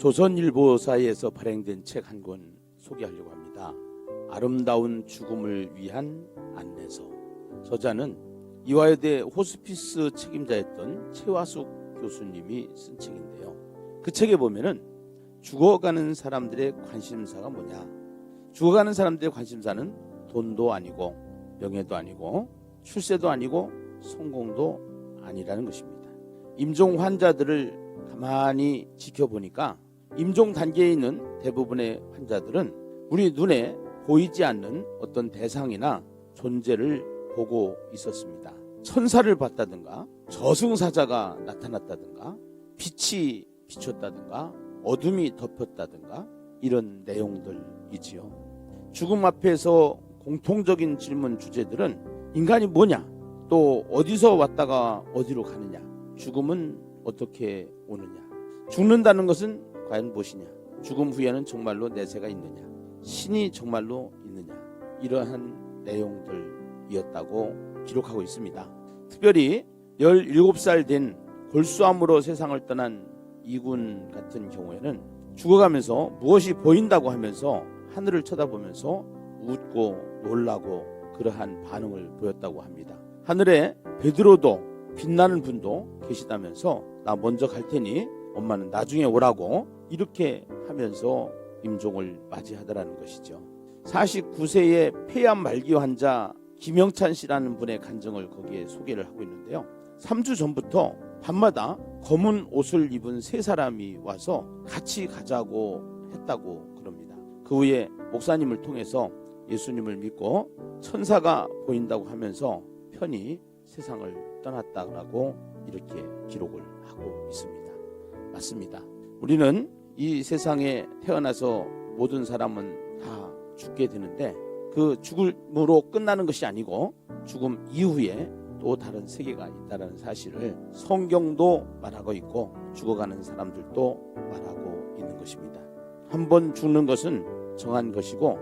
조선일보사에서 발행된 책 한 권 소개하려고 합니다. 아름다운 죽음을 위한 안내서. 저자는 이화여대 호스피스 책임자였던 최화숙 교수님이 쓴 책인데요. 그 책에 보면은 죽어가는 사람들의 관심사가 뭐냐? 죽어가는 사람들의 관심사는 돈도 아니고 명예도 아니고 출세도 아니고 성공도 아니라는 것입니다. 임종 환자들을 가만히 지켜보니까 임종 단계에 있는 대부분의 환자들은 우리 눈에 보이지 않는 어떤 대상이나 존재를 보고 있었습니다. 천사를 봤다든가 저승사자가 나타났다든가 빛이 비쳤다든가 어둠이 덮였다든가 이런 내용들이지요. 죽음 앞에서 공통적인 질문 주제들은 인간이 뭐냐? 또 어디서 왔다가 어디로 가느냐? 죽음은 어떻게 오느냐? 죽는다는 것은 과연 무엇이냐? 죽음 후에는 정말로 내세가 있느냐? 신이 정말로 있느냐? 이러한 내용들이었다고 기록하고 있습니다. 특별히 17살 된 골수암으로 세상을 떠난 이군 같은 경우에는 죽어가면서 무엇이 보인다고 하면서 하늘을 쳐다보면서 웃고 놀라고 그러한 반응을 보였다고 합니다. 하늘에 베드로도 빛나는 분도 계시다면서 나 먼저 갈 테니 엄마는 나중에 오라고 이렇게 하면서 임종을 맞이하더라는 것이죠. 49세의 폐암 말기 환자 김영찬 씨라는 분의 간증을 거기에 소개를 하고 있는데요. 3주 전부터 밤마다 검은 옷을 입은 세 사람이 와서 같이 가자고 했다고 그럽니다. 그 후에 목사님을 통해서 예수님을 믿고 천사가 보인다고 하면서 편히 세상을 떠났다고 이렇게 기록을 하고 있습니다. 맞습니다. 우리는 이 세상에 태어나서 모든 사람은 다 죽게 되는데 그 죽음으로 끝나는 것이 아니고 죽음 이후에 또 다른 세계가 있다는 사실을 성경도 말하고 있고 죽어가는 사람들도 말하고 있는 것입니다. 한 번 죽는 것은 정한 것이고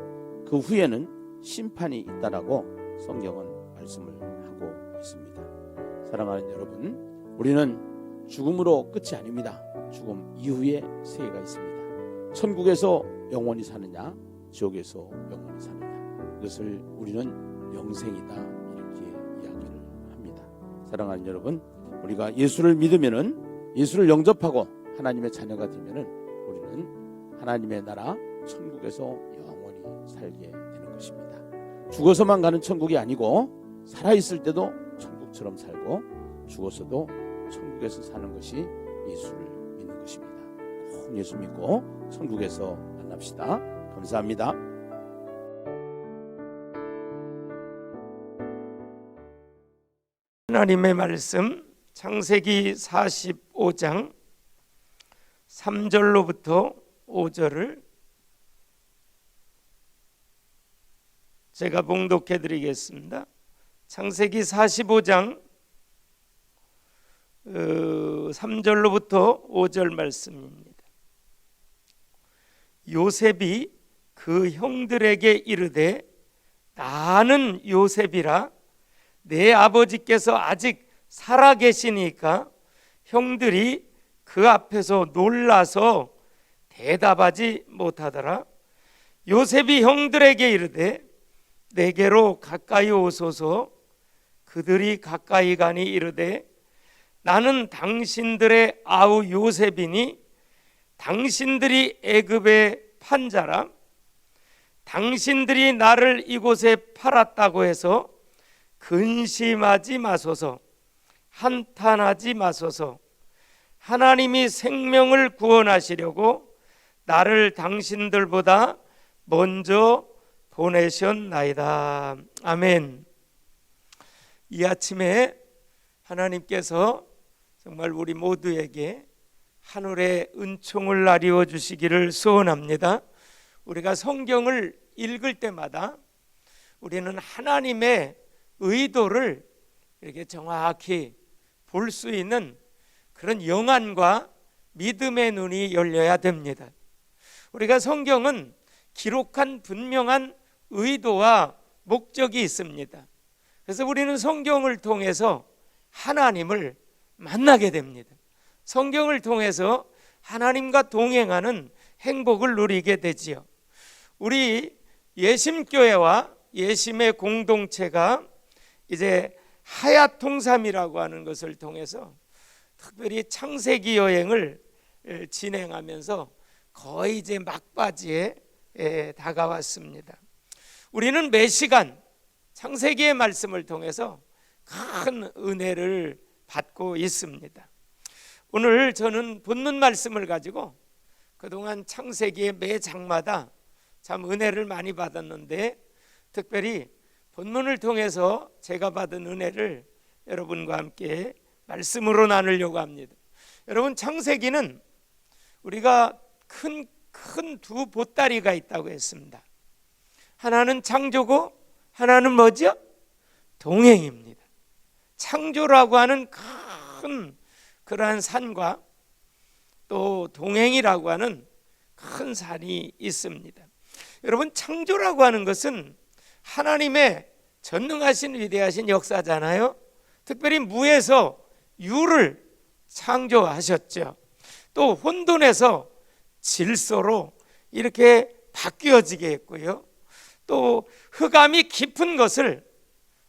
그 후에는 심판이 있다라고 성경은 말씀을 하고 있습니다. 사랑하는 여러분, 우리는 죽음으로 끝이 아닙니다. 죽음 이후에 세계가 있습니다. 천국에서 영원히 사느냐, 지옥에서 영원히 사느냐, 이것을 우리는 영생이다 이렇게 이야기를 합니다. 사랑하는 여러분, 우리가 예수를 믿으면은, 예수를 영접하고 하나님의 자녀가 되면은 우리는 하나님의 나라 천국에서 영원히 살게 되는 것입니다. 죽어서만 가는 천국이 아니고 살아있을 때도 천국처럼 살고 죽어서도 천국에서 사는 것이 예수를 믿는 것입니다. 꼭 예수 믿고 천국에서 만납시다. 감사합니다. 하나님의 말씀 창세기 45장 3절로부터 5절을 제가 봉독해 드리겠습니다. 창세기 45장 3절로부터 5절 말씀입니다. 요셉이 그 형들에게 이르되 나는 요셉이라 내 아버지께서 아직 살아 계시니까 형들이 그 앞에서 놀라서 대답하지 못하더라. 요셉이 형들에게 이르되 내게로 가까이 오소서. 그들이 가까이 가니 이르되 나는 당신들의 아우 요셉이니 당신들이 애굽의 판자라. 당신들이 나를 이곳에 팔았다고 해서 근심하지 마소서. 한탄하지 마소서. 하나님이 생명을 구원하시려고 나를 당신들보다 먼저 보내셨나이다. 아멘. 이 아침에 하나님께서 정말 우리 모두에게 하늘의 은총을 나리워 주시기를 소원합니다. 우리가 성경을 읽을 때마다 우리는 하나님의 의도를 이렇게 정확히 볼 수 있는 그런 영안과 믿음의 눈이 열려야 됩니다. 우리가 성경은 기록한 분명한 의도와 목적이 있습니다. 그래서 우리는 성경을 통해서 하나님을 만나게 됩니다. 성경을 통해서 하나님과 동행하는 행복을 누리게 되지요. 우리 예심교회와 예심의 공동체가 이제 하야통삼이라고 하는 것을 통해서 특별히 창세기 여행을 진행하면서 거의 이제 막바지에 다가왔습니다. 우리는 매 시간 창세기의 말씀을 통해서 큰 은혜를 받고 있습니다. 오늘 저는 본문 말씀을 가지고 그동안 창세기의 매 장마다 참 은혜를 많이 받았는데, 특별히 본문을 통해서 제가 받은 은혜를 여러분과 함께 말씀으로 나누려고 합니다. 여러분, 창세기는 우리가 큰 두 보따리가 있다고 했습니다. 하나는 창조고 하나는 뭐죠? 동행입니다. 창조라고 하는 큰 그러한 산과 또 동행이라고 하는 큰 산이 있습니다. 여러분, 창조라고 하는 것은 하나님의 전능하신 위대하신 역사잖아요. 특별히 무에서 유를 창조하셨죠. 또 혼돈에서 질서로 이렇게 바뀌어지게 했고요. 또 흑암이 깊은 것을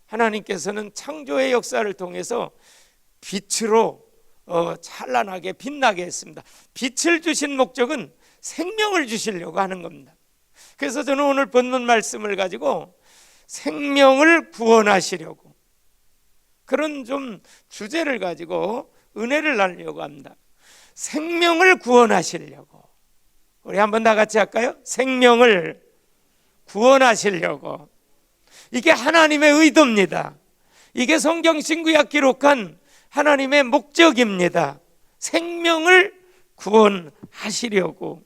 하나님께서는 창조의 역사를 통해서 빛으로 찬란하게 빛나게 했습니다. 빛을 주신 목적은 생명을 주시려고 하는 겁니다. 그래서 저는 오늘 본문 말씀을 가지고 생명을 구원하시려고, 그런 좀 주제를 가지고 은혜를 나누려고 합니다. 생명을 구원하시려고. 우리 한번 다 같이 할까요? 생명을 구원하시려고. 이게 하나님의 의도입니다. 이게 성경 신구약 기록한 하나님의 목적입니다. 생명을 구원하시려고.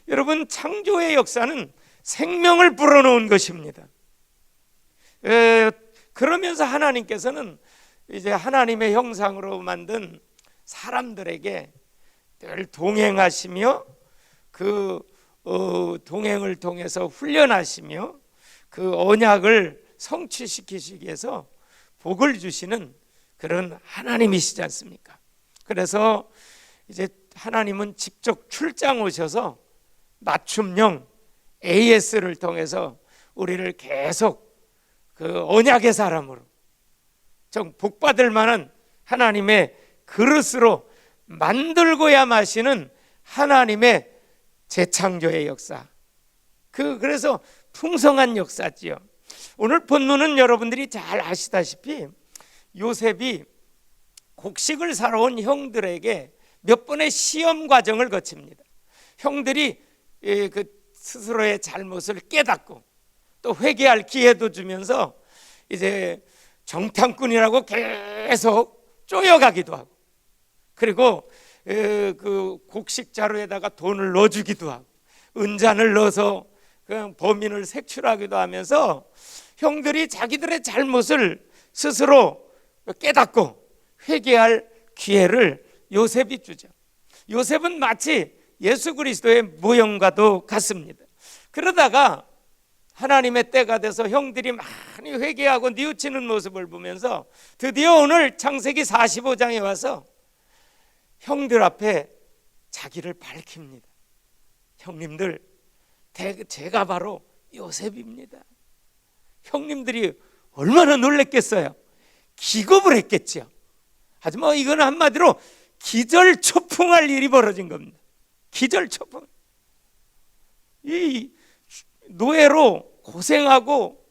여러분, 창조의 역사는 생명을 불어넣은 것입니다. 그러면서 하나님께서는 이제 하나님의 형상으로 만든 사람들에게 늘 동행하시며 그 동행을 통해서 훈련하시며 그 언약을 성취시키시기 위해서 복을 주시는 그런 하나님이시지 않습니까? 그래서 이제 하나님은 직접 출장 오셔서 맞춤형 AS를 통해서 우리를 계속 그 언약의 사람으로 좀 복받을 만한 하나님의 그릇으로 만들고야 마시는 하나님의 재창조의 역사, 그래서 풍성한 역사지요. 오늘 본문은 여러분들이 잘 아시다시피 요셉이 곡식을 사러 온 형들에게 몇 번의 시험 과정을 거칩니다. 형들이 그 스스로의 잘못을 깨닫고 또 회개할 기회도 주면서 이제 정탐꾼이라고 계속 쪼여가기도 하고, 그리고 그 곡식 자루에다가 돈을 넣어주기도 하고 은잔을 넣어서 그냥 범인을 색출하기도 하면서 형들이 자기들의 잘못을 스스로 깨닫고 회개할 기회를 요셉이 주죠. 요셉은 마치 예수 그리스도의 모형과도 같습니다. 그러다가 하나님의 때가 돼서 형들이 많이 회개하고 뉘우치는 모습을 보면서 드디어 오늘 창세기 45장에 와서 형들 앞에 자기를 밝힙니다. 형님들, 제가 바로 요셉입니다. 형님들이 얼마나 놀랬겠어요. 기겁을 했겠죠. 하지만 이건 한마디로 기절초풍할 일이 벌어진 겁니다. 기절초풍. 이 노예로 고생하고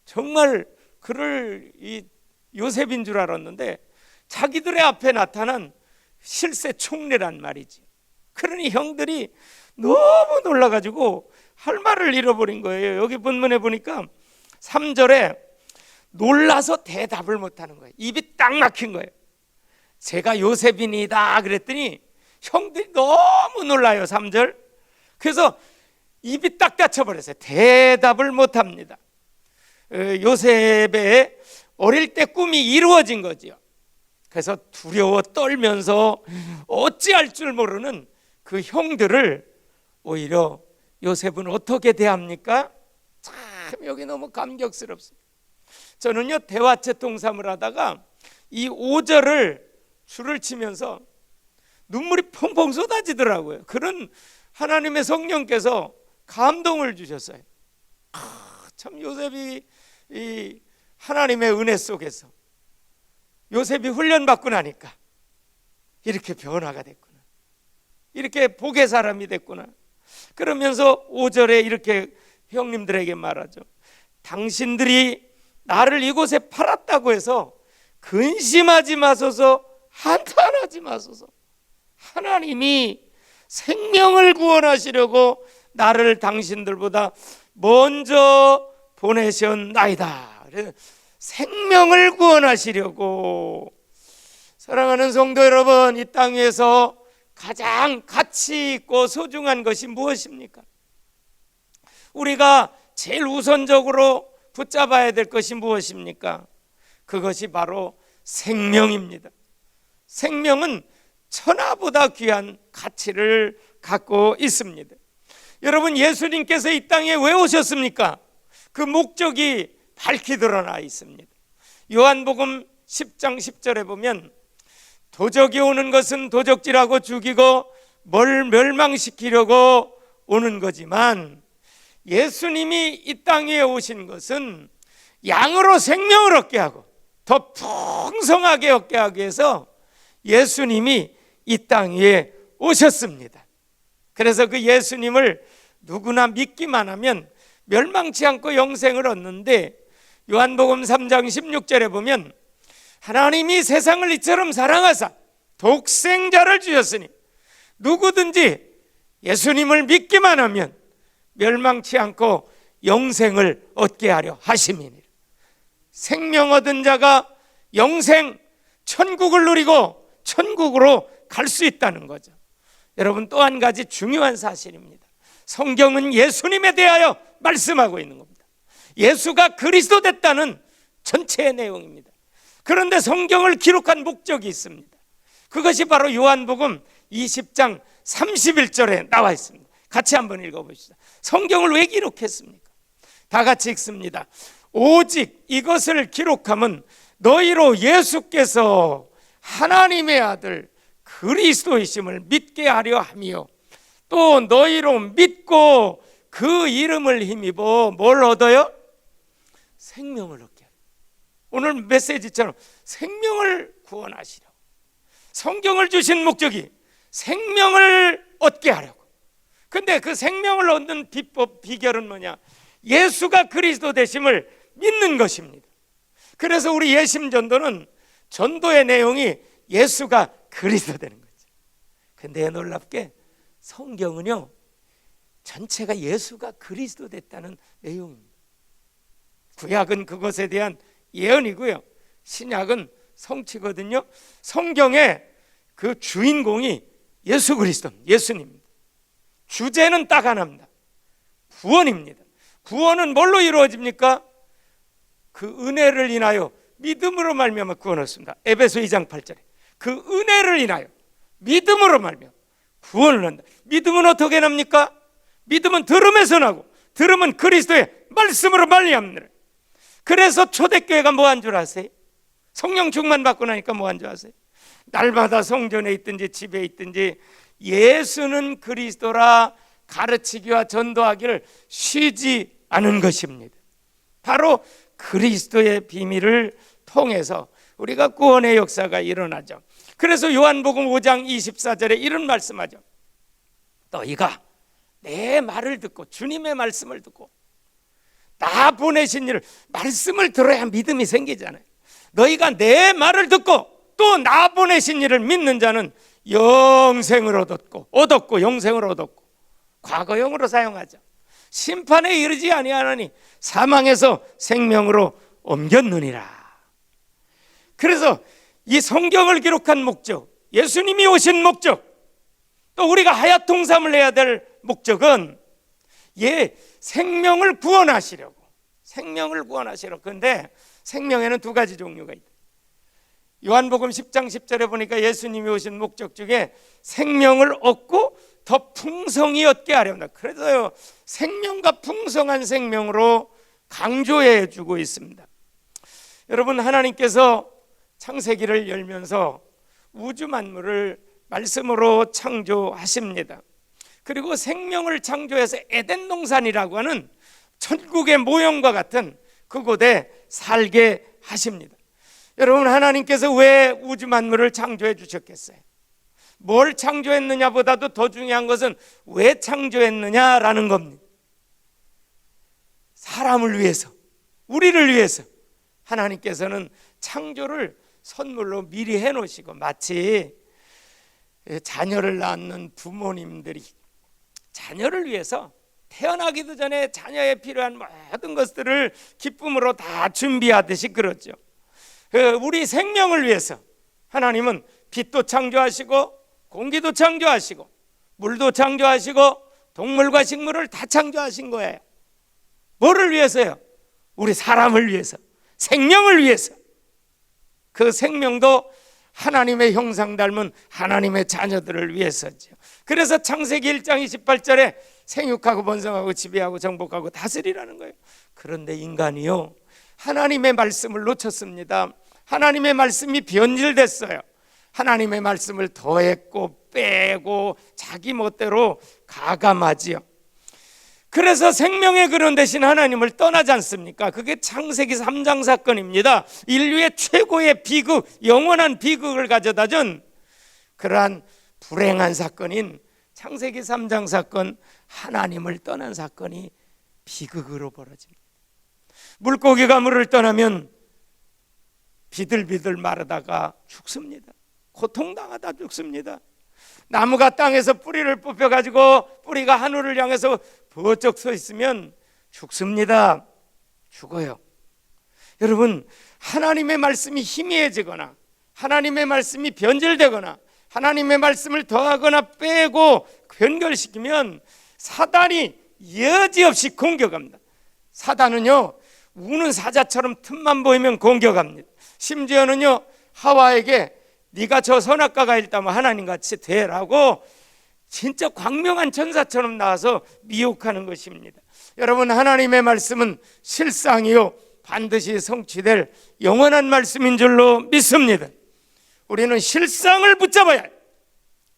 정말 그럴 이 요셉인 줄 알았는데 자기들의 앞에 나타난 실세 총리란 말이지. 그러니 형들이 너무 놀라가지고 할 말을 잃어버린 거예요. 여기 본문에 보니까 3절에 놀라서 대답을 못하는 거예요. 입이 딱 막힌 거예요. 제가 요셉이니다 그랬더니 형들이 너무 놀라요. 3절. 그래서 입이 딱 닫혀버렸어요. 대답을 못합니다. 요셉의 어릴 때 꿈이 이루어진 거지요. 그래서 두려워 떨면서 어찌할 줄 모르는 그 형들을 오히려 요셉은 어떻게 대합니까? 참 여기 너무 감격스럽습니다. 저는요 대화체 통삼을 하다가 이 5절을 줄을 치면서 눈물이 펑펑 쏟아지더라고요. 그런 하나님의 성령께서 감동을 주셨어요. 참 요셉이 이 하나님의 은혜 속에서 요셉이 훈련받고 나니까 이렇게 변화가 됐구나, 이렇게 복의 사람이 됐구나. 그러면서 5절에 이렇게 형님들에게 말하죠. 당신들이 나를 이곳에 팔았다고 해서 근심하지 마소서, 한탄하지 마소서. 하나님이 생명을 구원하시려고 나를 당신들보다 먼저 보내셨나이다. 생명을 구원하시려고. 사랑하는 성도 여러분, 이 땅 위에서 가장 가치 있고 소중한 것이 무엇입니까? 우리가 제일 우선적으로 붙잡아야 될 것이 무엇입니까? 그것이 바로 생명입니다. 생명은 천하보다 귀한 가치를 갖고 있습니다. 여러분, 예수님께서 이 땅에 왜 오셨습니까? 그 목적이 밝히 드러나 있습니다. 요한복음 10장 10절에 보면 도적이 오는 것은 도적질하고 죽이고 멸망시키려고 오는 거지만 예수님이 이 땅에 오신 것은 양으로 생명을 얻게 하고 더 풍성하게 얻게 하기 위해서 예수님이 이 땅 위에 오셨습니다. 그래서 그 예수님을 누구나 믿기만 하면 멸망치 않고 영생을 얻는데, 요한복음 3장 16절에 보면 하나님이 세상을 이처럼 사랑하사 독생자를 주셨으니 누구든지 예수님을 믿기만 하면 멸망치 않고 영생을 얻게 하려 하심이니라. 생명 얻은 자가 영생, 천국을 누리고 천국으로 갈 수 있다는 거죠. 여러분, 또 한 가지 중요한 사실입니다. 성경은 예수님에 대하여 말씀하고 있는 겁니다. 예수가 그리스도 됐다는 전체의 내용입니다. 그런데 성경을 기록한 목적이 있습니다. 그것이 바로 요한복음 20장 31절에 나와 있습니다. 같이 한번 읽어보시죠. 성경을 왜 기록했습니까? 다 같이 읽습니다. 오직 이것을 기록함은 너희로 예수께서 하나님의 아들 그리스도이심을 믿게 하려 함이요, 또 너희로 믿고 그 이름을 힘입어 뭘 얻어요? 생명을 얻게 하려. 오늘 메시지처럼 생명을 구원하시려고. 성경을 주신 목적이 생명을 얻게 하려고. 근데 그 생명을 얻는 비법, 비결은 뭐냐? 예수가 그리스도 되심을 믿는 것입니다. 그래서 우리 예심전도는 전도의 내용이 예수가 그리스도 되는 거죠. 근데 놀랍게 성경은요, 전체가 예수가 그리스도 됐다는 내용입니다. 구약은 그것에 대한 예언이고요, 신약은 성취거든요. 성경의 그 주인공이 예수 그리스도, 예수님입니다. 주제는 딱 하나입니다. 구원입니다. 구원은 뭘로 이루어집니까? 그 은혜를 인하여 믿음으로 말미암아 구원을 얻습니다. 에베소 2장 8절에 그 은혜를 인하여 믿음으로 말미암아 구원을 한다. 믿음은 어떻게 납니까? 믿음은 들음에서 나고 들음은 그리스도의 말씀으로 말미암느라. 그래서 초대교회가 뭐 한 줄 아세요? 성령 충만 받고 나니까 뭐 한 줄 아세요? 날마다 성전에 있든지 집에 있든지 예수는 그리스도라 가르치기와 전도하기를 쉬지 않은 것입니다. 바로 그리스도의 비밀을 통해서 우리가 구원의 역사가 일어나죠. 그래서 요한복음 5장 24절에 이런 말씀하죠. 너희가 내 말을 듣고, 주님의 말씀을 듣고 나 보내신 이를, 말씀을 들어야 믿음이 생기잖아요. 너희가 내 말을 듣고 또 나 보내신 이를 믿는 자는 영생을 얻었고 영생을 얻었고, 과거형으로 사용하죠. 심판에 이르지 아니하나니 사망에서 생명으로 옮겼느니라. 그래서 이 성경을 기록한 목적, 예수님이 오신 목적, 또 우리가 하야통삼을 해야 될 목적은 생명을 구원하시려고. 생명을 구원하시려고. 그런데 생명에는 두 가지 종류가 있다. 요한복음 10장 10절에 보니까 예수님이 오신 목적 중에 생명을 얻고 더 풍성히 얻게 하렵니다. 그래서요, 생명과 풍성한 생명으로 강조해 주고 있습니다. 여러분, 하나님께서 창세기를 열면서 우주 만물을 말씀으로 창조하십니다. 그리고 생명을 창조해서 에덴 동산이라고 하는 천국의 모형과 같은 그곳에 살게 하십니다. 여러분, 하나님께서 왜 우주 만물을 창조해 주셨겠어요? 뭘 창조했느냐보다도 더 중요한 것은 왜 창조했느냐라는 겁니다. 사람을 위해서, 우리를 위해서 하나님께서는 창조를 선물로 미리 해놓으시고, 마치 자녀를 낳는 부모님들이 자녀를 위해서 태어나기도 전에 자녀에 필요한 모든 것들을 기쁨으로 다 준비하듯이 그렇죠. 우리 생명을 위해서 하나님은 빛도 창조하시고 공기도 창조하시고 물도 창조하시고 동물과 식물을 다 창조하신 거예요. 뭐를 위해서요? 우리 사람을 위해서, 생명을 위해서. 그 생명도 하나님의 형상 닮은 하나님의 자녀들을 위해서죠. 그래서 창세기 1장 28절에 생육하고 번성하고 지배하고 정복하고 다스리라는 거예요. 그런데 인간이요, 하나님의 말씀을 놓쳤습니다. 하나님의 말씀이 변질됐어요. 하나님의 말씀을 더했고 빼고 자기 멋대로 가감하지요. 그래서 생명의 근원 대신 하나님을 떠나지 않습니까? 그게 창세기 3장 사건입니다. 인류의 최고의 비극, 영원한 비극을 가져다 준 그러한 불행한 사건인 창세기 3장 사건, 하나님을 떠난 사건이 비극으로 벌어집니다. 물고기가 물을 떠나면 비들비들 마르다가 죽습니다. 고통당하다 죽습니다. 나무가 땅에서 뿌리를 뽑혀가지고 뿌리가 하늘을 향해서 버쩍 서 있으면 죽습니다. 죽어요. 여러분, 하나님의 말씀이 희미해지거나 하나님의 말씀이 변질되거나 하나님의 말씀을 더하거나 빼고 변결시키면 사단이 여지없이 공격합니다. 사단은요, 우는 사자처럼 틈만 보이면 공격합니다. 심지어는요, 하와에게 네가 저 선악과가 있다면 하나님같이 되라고 진짜 광명한 천사처럼 나와서 미혹하는 것입니다. 여러분, 하나님의 말씀은 실상이요 반드시 성취될 영원한 말씀인 줄로 믿습니다. 우리는 실상을 붙잡아야 해요.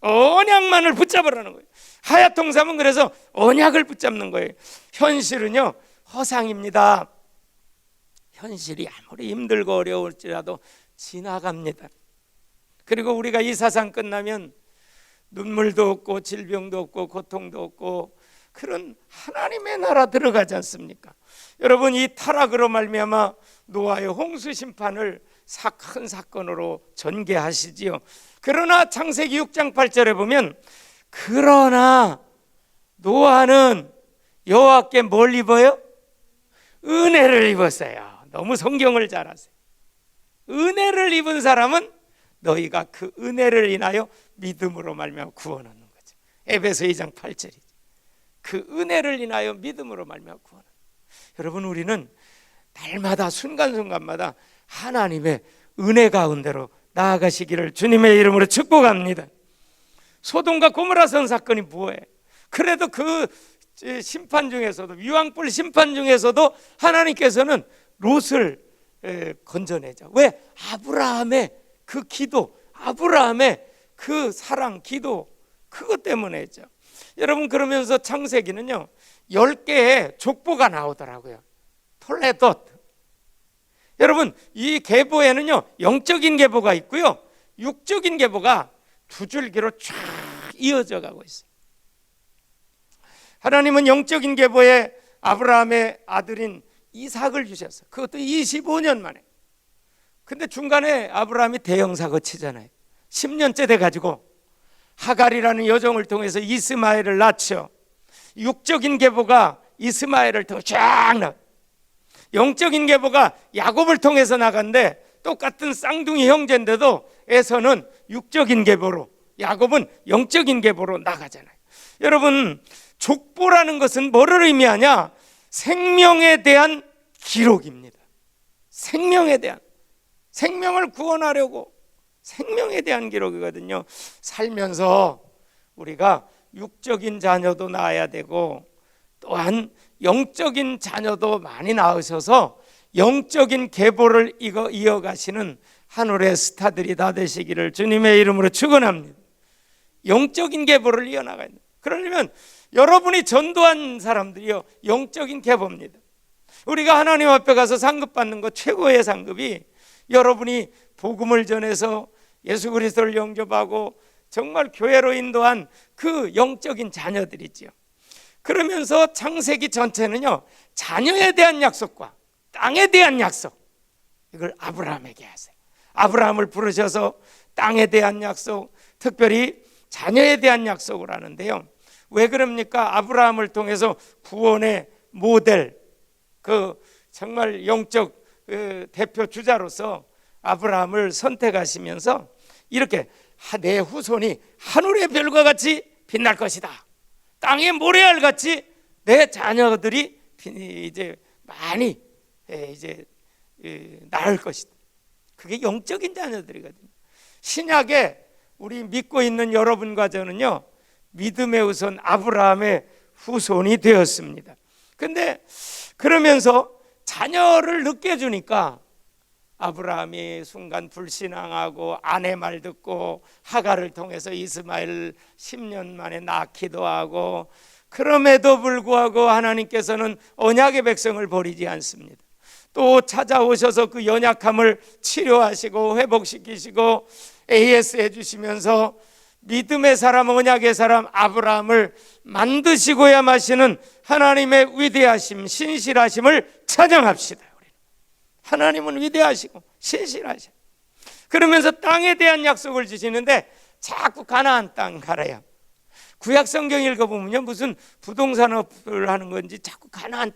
언약만을 붙잡으라는 거예요. 하야통삼은 그래서 언약을 붙잡는 거예요. 현실은요 허상입니다. 현실이 아무리 힘들고 어려울지라도 지나갑니다. 그리고 우리가 이 사상 끝나면 눈물도 없고 질병도 없고 고통도 없고 그런 하나님의 나라 들어가지 않습니까? 여러분, 이 타락으로 말미암아 노아의 홍수 심판을 큰 사건으로 전개하시지요. 그러나 창세기 6장 8절에 보면 그러나 노아는 여호와께 뭘 입어요? 은혜를 입었어요. 너무 성경을 잘 아세요. 은혜를 입은 사람은 너희가 그 은혜를 인하여 믿음으로 말미암아 구원 얻는 거죠. 에베소 2장 8절이죠. 그 은혜를 인하여 믿음으로 말미암아 구원. 여러분, 우리는 날마다 순간순간마다 하나님의 은혜 가운데로 나아가시기를 주님의 이름으로 축복합니다. 소돔과 고모라 선 사건이 뭐예요? 그래도 그 심판 중에서도, 유황불 심판 중에서도 하나님께서는 롯을 건져내자. 왜? 아브라함의 그 기도, 아브라함의 그 사랑, 기도, 그것 때문에죠. 여러분, 그러면서 창세기는요 10개의 족보가 나오더라고요. 톨레돗. 여러분, 이 계보에는요 영적인 계보가 있고요 육적인 계보가 두 줄기로 쫙 이어져 가고 있어요. 하나님은 영적인 계보에 아브라함의 아들인 이삭을 주셨어요. 그것도 25년 만에. 근데 중간에 아브라함이 대형사고 치잖아요. 10년째 돼가지고 하갈이라는 여종을 통해서 이스마엘을 낳죠. 육적인 계보가 이스마엘을 통해 쫙 나가요. 영적인 계보가 야곱을 통해서 나간데 똑같은 쌍둥이 형제인데도 에서는 육적인 계보로, 야곱은 영적인 계보로 나가잖아요. 여러분, 족보라는 것은 뭐를 의미하냐? 생명에 대한 기록입니다. 생명에 대한, 생명을 구원하려고 생명에 대한 기록이거든요. 살면서 우리가 육적인 자녀도 낳아야 되고 또한 영적인 자녀도 많이 낳으셔서 영적인 계보를 이어가시는 하늘의 스타들이 다 되시기를 주님의 이름으로 축원합니다. 영적인 계보를 이어나가야 돼요. 그러려면 여러분이 전도한 사람들이요, 영적인 계보입니다. 우리가 하나님 앞에 가서 상급 받는 것 최고의 상급이 여러분이 복음을 전해서 예수 그리스도를 영접하고 정말 교회로 인도한 그 영적인 자녀들이지요. 그러면서 창세기 전체는요, 자녀에 대한 약속과 땅에 대한 약속, 이걸 아브라함에게 하세요. 아브라함을 부르셔서 땅에 대한 약속, 특별히 자녀에 대한 약속을 하는데요. 왜 그럽니까? 아브라함을 통해서 구원의 모델, 그 정말 영적 대표 주자로서 아브라함을 선택하시면서 이렇게 내 후손이 하늘의 별과 같이 빛날 것이다. 땅의 모래알 같이 내 자녀들이 이제 많이 이제 낳을 것이다. 그게 영적인 자녀들이거든요. 신약에 우리 믿고 있는 여러분과 저는요, 믿음의 우선 아브라함의 후손이 되었습니다. 근데 그러면서 자녀를 늦게 주니까 아브라함이 순간 불신앙하고 아내 말 듣고 하갈을 통해서 이스마엘 10년 만에 낳기도 하고, 그럼에도 불구하고 하나님께서는 언약의 백성을 버리지 않습니다. 또 찾아오셔서 그 연약함을 치료하시고 회복시키시고 AS 해주시면서 믿음의 사람, 언약의 사람 아브라함을 만드시고야 마시는 하나님의 위대하심, 신실하심을 찬양합시다. 우리는 하나님은 위대하시고 신실하셔. 그러면서 땅에 대한 약속을 주시는데 자꾸 가나안 땅 가라야. 구약 성경 읽어보면요, 무슨 부동산업을 하는 건지 자꾸 가나안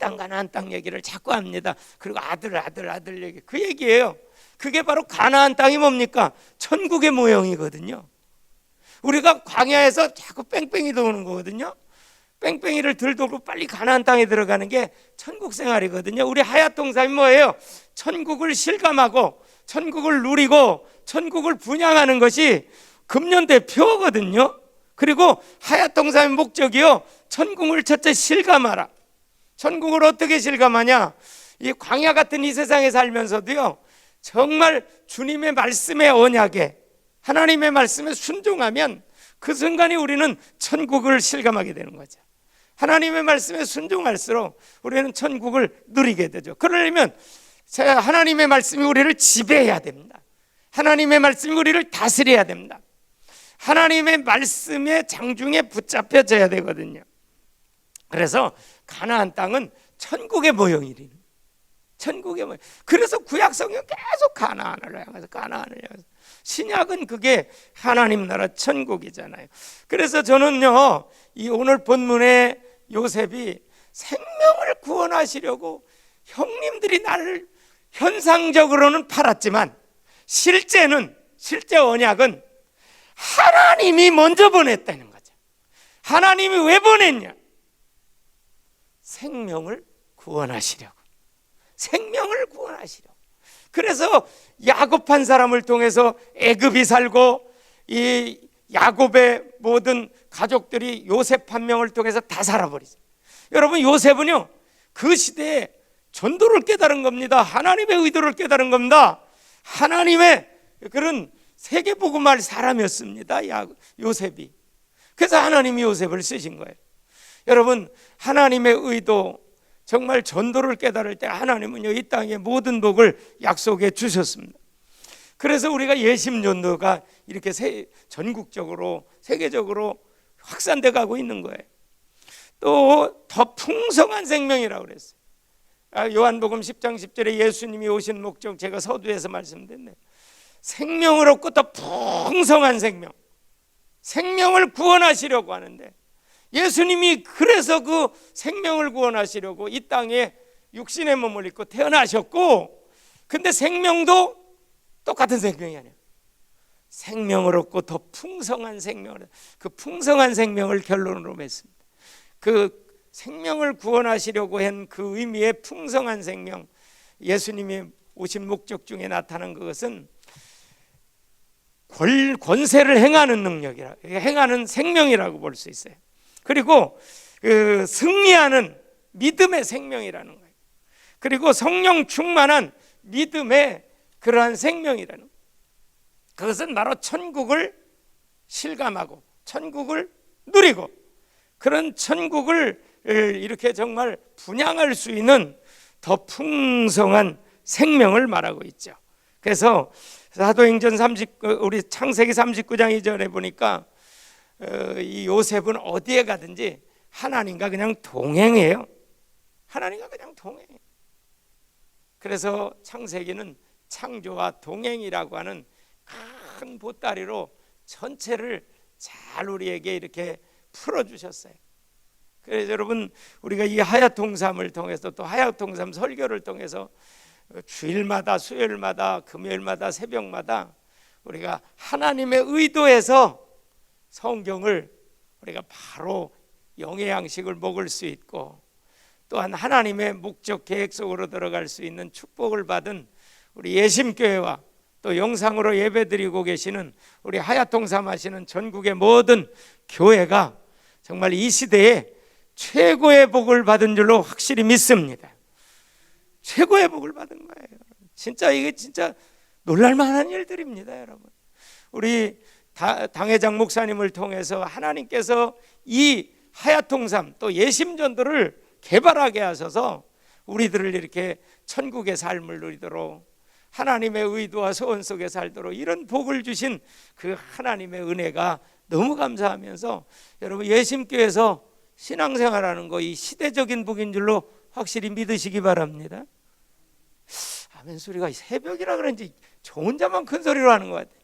땅 얘기를 자꾸 합니다. 그리고 아들 얘기, 그 얘기예요. 그게 바로 가나안 땅이 뭡니까? 천국의 모형이거든요. 우리가 광야에서 자꾸 뺑뺑이 도는 거거든요. 뺑뺑이를 들도록 빨리 가나안 땅에 들어가는 게 천국 생활이거든요. 우리 하야통삼이 뭐예요? 천국을 실감하고 천국을 누리고 천국을 분양하는 것이 금년대 표거든요. 그리고 하야통삼의 목적이요, 천국을 첫째 실감하라. 천국을 어떻게 실감하냐? 이 광야 같은 이 세상에 살면서도요, 정말 주님의 말씀의 언약에, 하나님의 말씀에 순종하면 그 순간에 우리는 천국을 실감하게 되는 거죠. 하나님의 말씀에 순종할수록 우리는 천국을 누리게 되죠. 그러려면 하나님의 말씀이 우리를 지배해야 됩니다. 하나님의 말씀이 우리를 다스려야 됩니다. 하나님의 말씀의 장중에 붙잡혀져야 되거든요. 그래서 가나안 땅은 천국의 모형이래요. 천국의 모형. 그래서 구약 성경 계속 가나안을 향해서 신약은 그게 하나님 나라 천국이잖아요. 그래서 저는요, 이 오늘 본문의 요셉이 생명을 구원하시려고 형님들이 나를 현상적으로는 팔았지만 실제 언약은 하나님이 먼저 보냈다는 거죠. 하나님이 왜 보냈냐? 생명을 구원하시려고. 그래서 야곱한 사람을 통해서 애굽이 살고 이 야곱의 모든 가족들이 요셉 한 명을 통해서 다 살아버리죠. 여러분, 요셉은요, 그 시대에 전도를 깨달은 겁니다. 하나님의 의도를 깨달은 겁니다. 하나님의 그런 세계복음할 사람이었습니다, 요셉이. 그래서 하나님이 요셉을 쓰신 거예요. 여러분, 하나님의 의도, 정말 전도를 깨달을 때 하나님은요, 이 땅의 모든 복을 약속해 주셨습니다. 그래서 우리가 예심전도가 이렇게 전국적으로 세계적으로 확산돼 가고 있는 거예요. 또 더 풍성한 생명이라고 그랬어요. 요한복음 10장 10절에 예수님이 오신 목적, 제가 서두에서 말씀드렸네요. 생명을 얻고 더 풍성한 생명을 구원하시려고 하는데, 예수님이 그래서 그 생명을 구원하시려고 이 땅에 육신의 몸을 입고 태어나셨고, 근데 생명도 똑같은 생명이 아니에요. 생명을 얻고 더 풍성한 생명을, 그 풍성한 생명을 결론으로 맺습니다. 그 생명을 구원하시려고 한 그 의미의 풍성한 생명, 예수님이 오신 목적 중에 나타난 그것은 권세를 행하는 능력이라, 행하는 생명이라고 볼 수 있어요. 그리고 그 승리하는 믿음의 생명이라는 거예요. 그리고 성령 충만한 믿음의 그러한 생명이라는 거예요. 그것은 바로 천국을 실감하고 천국을 누리고 그런 천국을 이렇게 정말 분양할 수 있는 더 풍성한 생명을 말하고 있죠. 그래서 사도행전 우리 창세기 39장 2절에 보니까 이 요셉은 어디에 가든지 하나님과 그냥 동행해요. 하나님과 그냥 동행해요. 그래서 창세기는 창조와 동행이라고 하는 큰 보따리로 전체를 잘 우리에게 이렇게 풀어주셨어요. 그래서 여러분, 우리가 이 하야통삼을 통해서 또 하야통삼 설교를 통해서 주일마다, 수요일마다, 금요일마다, 새벽마다 우리가 하나님의 의도에서 성경을 우리가 바로 영의 양식을 먹을 수 있고, 또한 하나님의 목적 계획 속으로 들어갈 수 있는 축복을 받은 우리 예심교회와 또 영상으로 예배드리고 계시는 우리 하야통삼 하시는 전국의 모든 교회가 정말 이 시대에 최고의 복을 받은 줄로 확실히 믿습니다. 최고의 복을 받은 거예요. 진짜 이게 진짜 놀랄만한 일들입니다, 여러분. 우리 당회장 목사님을 통해서 하나님께서 이 하야통삼 또 예심전도를 개발하게 하셔서 우리들을 이렇게 천국의 삶을 누리도록, 하나님의 의도와 소원 속에 살도록 이런 복을 주신 그 하나님의 은혜가 너무 감사하면서, 여러분 예심교회에서 신앙생활하는 거 이 시대적인 복인 줄로 확실히 믿으시기 바랍니다. 아멘 소리가 새벽이라 그런지 저 혼자만 큰 소리로 하는 것 같아요.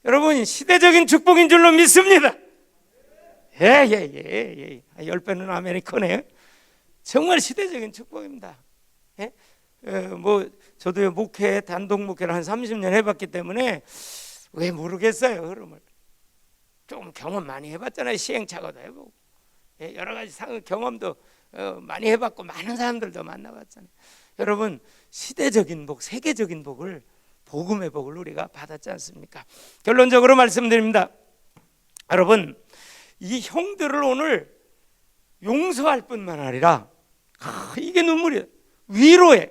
여러분 시대적인 축복인 줄로 믿습니다. 예. 10배는 아멘이 크네요. 정말 시대적인 축복입니다. 예? 저도 목회, 단독 목회를 한 30년 해봤기 때문에 왜 모르겠어요, 흐름을. 좀 경험 많이 해봤잖아요. 시행착오도 해보고, 예, 여러 가지 경험도 많이 해봤고 많은 사람들도 만나봤잖아요. 여러분 시대적인 복, 세계적인 복을, 복음의 복을 우리가 받았지 않습니까? 결론적으로 말씀드립니다. 여러분 이 형들을 오늘 용서할 뿐만 아니라 이게 눈물이에요. 위로해.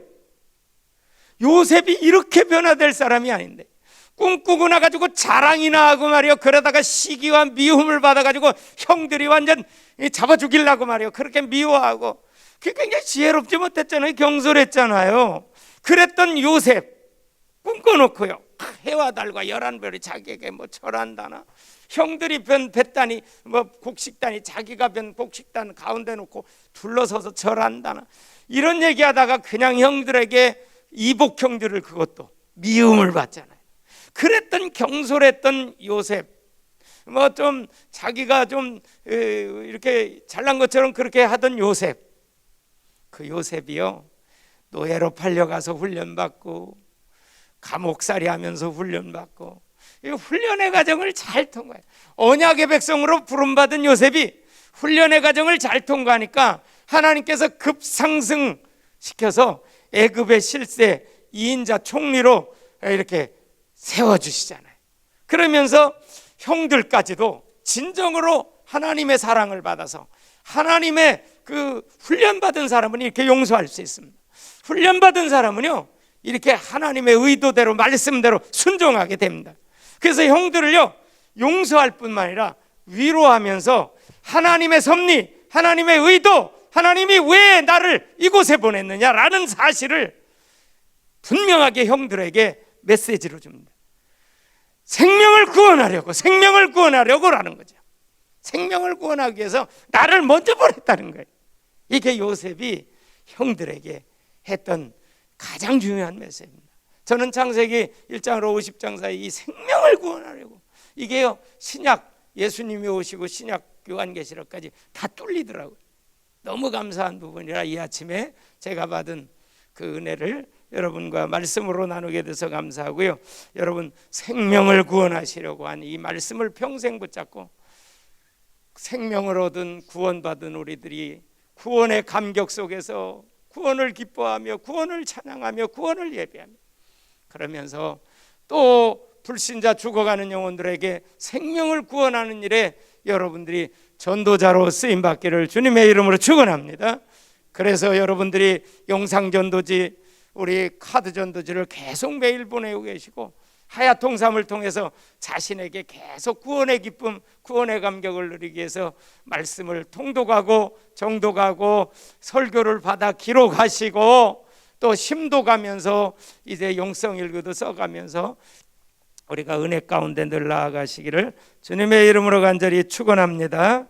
요셉이 이렇게 변화될 사람이 아닌데 꿈꾸고 나가지고 자랑이나 하고 말이요, 그러다가 시기와 미움을 받아가지고 형들이 완전 잡아 죽이려고 말이요, 그렇게 미워하고, 그게 굉장히 지혜롭지 못했잖아요. 경솔했잖아요. 그랬던 요셉 꿈꿔놓고요, 해와 달과 11별이 자기에게 뭐 절한다나, 형들이 변 뱃단이 뭐 곡식단이 자기가 변 곡식단 가운데 놓고 둘러서서 절한다나, 이런 얘기하다가 그냥 형들에게 이복 형들을, 그것도 미움을 받잖아요. 그랬던 경솔했던 요셉, 뭐 좀 자기가 좀 이렇게 잘난 것처럼 그렇게 하던 요셉, 그 요셉이요 노예로 팔려가서 훈련받고 감옥살이 하면서 훈련받고, 이 훈련의 과정을 잘 통과해요. 언약의 백성으로 부름받은 요셉이 훈련의 과정을 잘 통과하니까 하나님께서 급상승시켜서 애굽의 실세 2인자 총리로 이렇게 세워주시잖아요. 그러면서 형들까지도 진정으로 하나님의 사랑을 받아서, 하나님의 그 훈련받은 사람은 이렇게 용서할 수 있습니다. 훈련받은 사람은요 이렇게 하나님의 의도대로 말씀대로 순종하게 됩니다. 그래서 형들을요 용서할 뿐만 아니라 위로하면서 하나님의 섭리, 하나님의 의도, 하나님이 왜 나를 이곳에 보냈느냐라는 사실을 분명하게 형들에게 메시지로 줍니다. 생명을 구원하려고라는 거죠. 생명을 구원하기 위해서 나를 먼저 보냈다는 거예요. 이게 요셉이 형들에게 했던 가장 중요한 메시지입니다. 저는 창세기 1장으로 50장 사이 이 생명을 구원하려고, 이게요 신약 예수님이 오시고 신약 요한계시록까지 다 뚫리더라고요. 너무 감사한 부분이라 이 아침에 제가 받은 그 은혜를 여러분과 말씀으로 나누게 돼서 감사하고요. 여러분 생명을 구원하시려고 한 이 말씀을 평생 붙잡고 생명을 얻은 구원받은 우리들이 구원의 감격 속에서 구원을 기뻐하며 구원을 찬양하며 구원을 예배하며, 그러면서 또 불신자 죽어가는 영혼들에게 생명을 구원하는 일에 여러분들이 전도자로 쓰임받기를 주님의 이름으로 축원합니다. 그래서 여러분들이 영상전도지, 우리 카드전도지를 계속 매일 보내고 계시고 하얏 통삼을 통해서 자신에게 계속 구원의 기쁨, 구원의 감격을 누리기 위해서 말씀을 통독하고 정독하고 설교를 받아 기록하시고 또 심독하면서 이제 용성일기도 써가면서 우리가 은혜 가운데 늘 나아가시기를 주님의 이름으로 간절히 축원합니다.